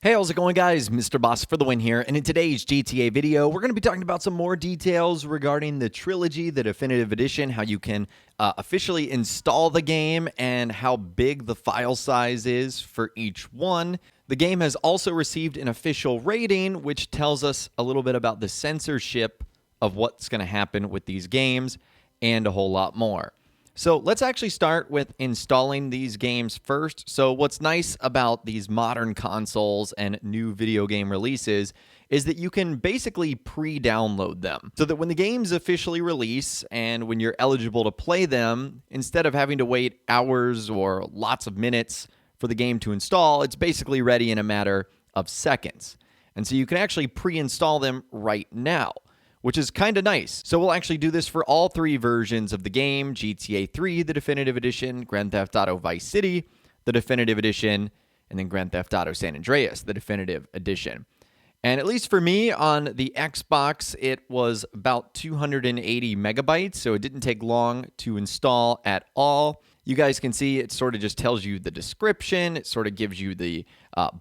Hey, how's it going, guys? Mr. Boss for the win here, and in today's GTA video, we're going to be talking about some more details regarding the Trilogy, the Definitive Edition, how you can officially install the game, and how big the file size is for each one. The game has also received an official rating, which tells us a little bit about the censorship of what's going to happen with these games, and a whole lot more. So let's actually start with installing these games first. So what's nice about these modern consoles and new video game releases is that you can basically pre-download them so that when the games officially release and when you're eligible to play them, instead of having to wait hours or lots of minutes for the game to install, it's basically ready in a matter of seconds. And so you can actually pre-install them right now, which is kind of nice. So we'll actually do this for all three versions of the game: GTA 3, the Definitive Edition; Grand Theft Auto Vice City, the Definitive Edition; and then Grand Theft Auto San Andreas, the Definitive Edition. And at least for me, on the Xbox, it was about 280 megabytes, so it didn't take long to install at all. You guys can see it sort of just tells you the description. It sort of gives you the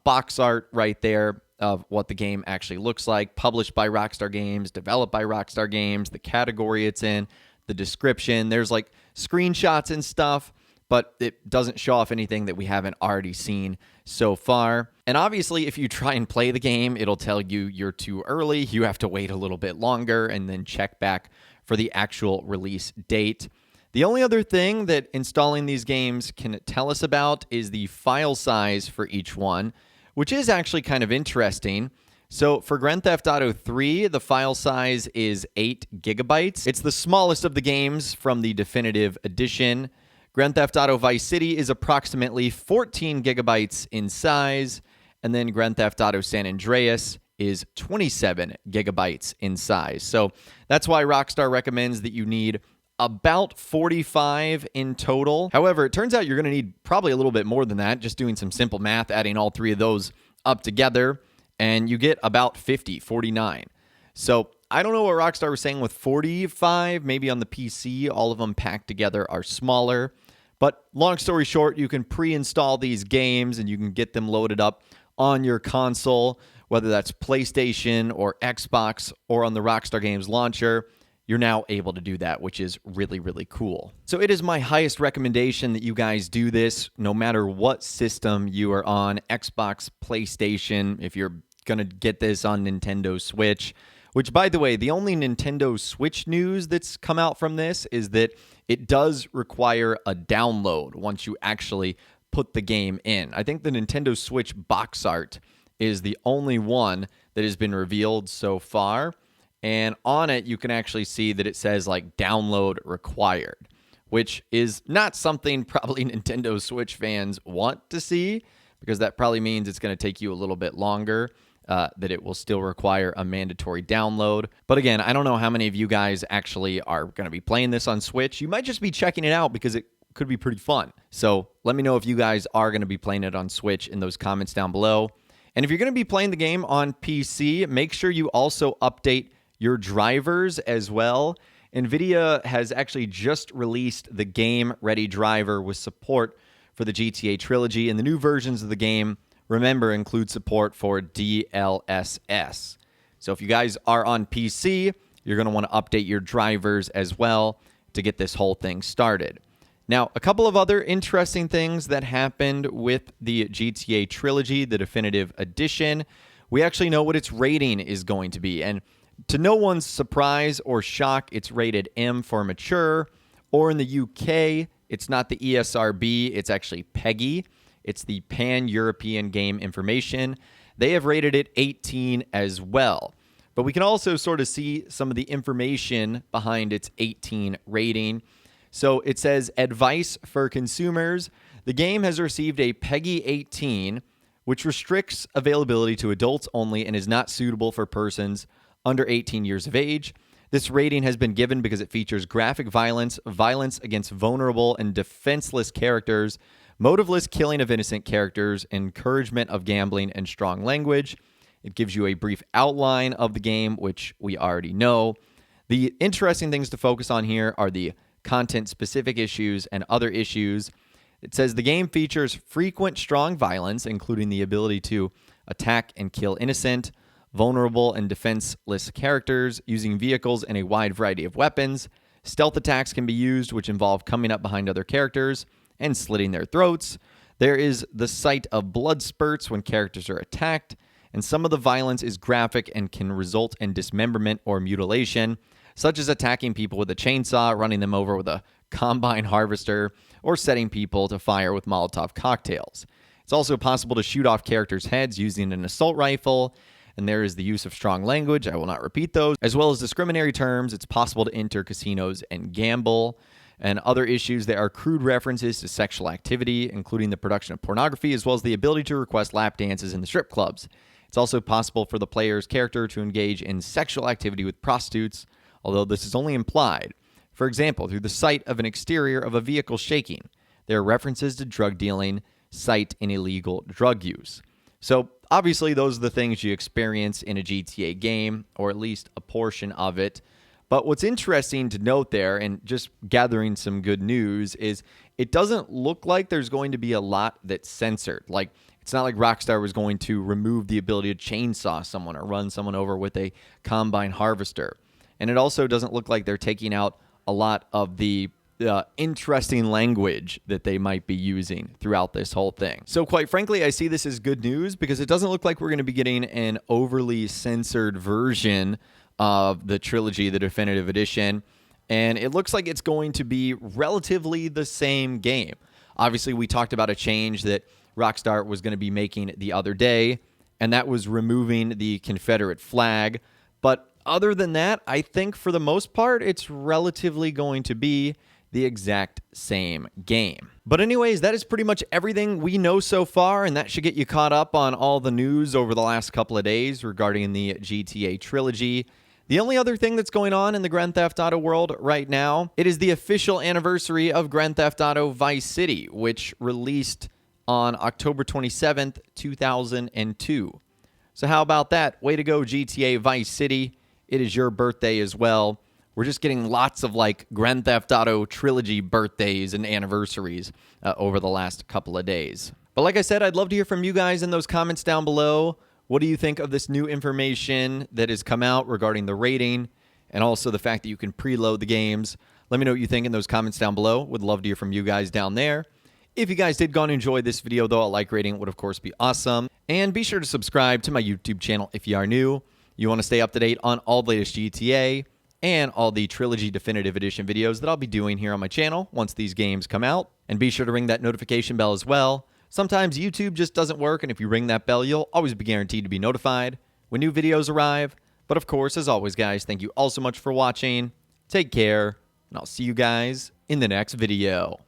box art right there of what the game actually looks like. Published by Rockstar Games, developed by Rockstar Games, the category it's in, the description. There's like screenshots and stuff, but it doesn't show off anything that we haven't already seen so far. And obviously, if you try and play the game, it'll tell you you're too early. You have to wait a little bit longer and then check back for the actual release date. The only other thing that installing these games can tell us about is the file size for each one, which is actually kind of interesting. So for Grand Theft Auto 3, the file size is 8 gigabytes. It's the smallest of the games from the Definitive Edition. Grand Theft Auto Vice City is approximately 14 gigabytes in size, and then Grand Theft Auto San Andreas is 27 gigabytes in size. So that's why Rockstar recommends that you need about 45 in total. However, it turns out you're going to need probably a little bit more than that, just doing some simple math, adding all three of those up together, and you get about 49. So I don't know what Rockstar was saying with 45. Maybe on the PC, all of them packed together are smaller. But long story short, you can pre-install these games and you can get them loaded up on your console, whether that's PlayStation or Xbox or on the Rockstar Games launcher. You're now able to do that, which is really, really cool. So it is my highest recommendation that you guys do this, no matter what system you are on: Xbox, PlayStation, if you're going to get this on Nintendo Switch. Which, by the way, the only Nintendo Switch news that's come out from this is that it does require a download once you actually put the game in. I think the Nintendo Switch box art is the only one that has been revealed so far. And on it, you can actually see that it says like download required, which is not something probably Nintendo Switch fans want to see, because that probably means it's going to take you a little bit longer, that it will still require a mandatory download. But again, I don't know how many of you guys actually are going to be playing this on Switch. You might just be checking it out because it could be pretty fun. So let me know if you guys are going to be playing it on Switch in those comments down below. And if you're going to be playing the game on PC, make sure you also update your drivers as well. NVIDIA has actually just released the Game Ready driver with support for the GTA Trilogy, and the new versions of the game, remember, include support for DLSS. So if you guys are on PC, you're going to want to update your drivers as well to get this whole thing started. Now, a couple of other interesting things that happened with the GTA Trilogy, the Definitive Edition. We actually know what its rating is going to be, and to no one's surprise or shock, it's rated M for mature, or in the UK, it's not the ESRB, it's actually PEGI. It's the Pan-European Game Information. They have rated it 18 as well. But we can also sort of see some of the information behind its 18 rating. So it says, advice for consumers. The game has received a PEGI 18, which restricts availability to adults only and is not suitable for persons under 18 years of age. This rating has been given because it features graphic violence, violence against vulnerable and defenseless characters, motiveless killing of innocent characters, encouragement of gambling, and strong language. It gives you a brief outline of the game, which we already know. The interesting things to focus on here are the content-specific issues and other issues. It says the game features frequent strong violence, including the ability to attack and kill innocent, vulnerable and defenseless characters using vehicles and a wide variety of weapons. Stealth attacks can be used, which involve coming up behind other characters and slitting their throats. There is the sight of blood spurts when characters are attacked, and some of the violence is graphic and can result in dismemberment or mutilation, such as attacking people with a chainsaw, running them over with a combine harvester, or setting people to fire with Molotov cocktails. It's also possible to shoot off characters' heads using an assault rifle, and there is the use of strong language. I will not repeat those. As well as discriminatory terms, it's possible to enter casinos and gamble. And other issues, there are crude references to sexual activity, including the production of pornography, as well as the ability to request lap dances in the strip clubs. It's also possible for the player's character to engage in sexual activity with prostitutes, although this is only implied. For example, through the sight of an exterior of a vehicle shaking. There are references to drug dealing, sight, and illegal drug use. So obviously, those are the things you experience in a GTA game, or at least a portion of it. But what's interesting to note there, and just gathering some good news, is it doesn't look like there's going to be a lot that's censored. Like, it's not like Rockstar was going to remove the ability to chainsaw someone or run someone over with a combine harvester. And it also doesn't look like they're taking out a lot of the interesting language that they might be using throughout this whole thing. So quite frankly, I see this as good news because it doesn't look like we're going to be getting an overly censored version of the Trilogy, the Definitive Edition, and it looks like it's going to be relatively the same game. Obviously, we talked about a change that Rockstar was going to be making the other day, and that was removing the Confederate flag. But other than that, I think for the most part, it's relatively going to be the exact same game. But anyways, that is pretty much everything we know so far, and that should get you caught up on all the news over the last couple of days regarding the GTA Trilogy. The only other thing that's going on in the Grand Theft Auto world right now, it is the official anniversary of Grand Theft Auto Vice City, which released on October 27th, 2002. So how about that? Way to go, GTA Vice City. It is your birthday as well. We're just getting lots of like Grand Theft Auto Trilogy birthdays and anniversaries over the last couple of days. But like I said, I'd love to hear from you guys in those comments down below. What do you think of this new information that has come out regarding the rating and also the fact that you can preload the games? Let me know what you think in those comments down below. Would love to hear from you guys down there. If you guys did go and enjoy this video, though, a like rating would, of course, be awesome. And be sure to subscribe to my YouTube channel if you are new. You want to stay up to date on all the latest GTA and all the Trilogy Definitive Edition videos that I'll be doing here on my channel once these games come out. And be sure to ring that notification bell as well. Sometimes YouTube just doesn't work, and if you ring that bell, you'll always be guaranteed to be notified when new videos arrive. But of course, as always, guys, thank you all so much for watching. Take care, and I'll see you guys in the next video.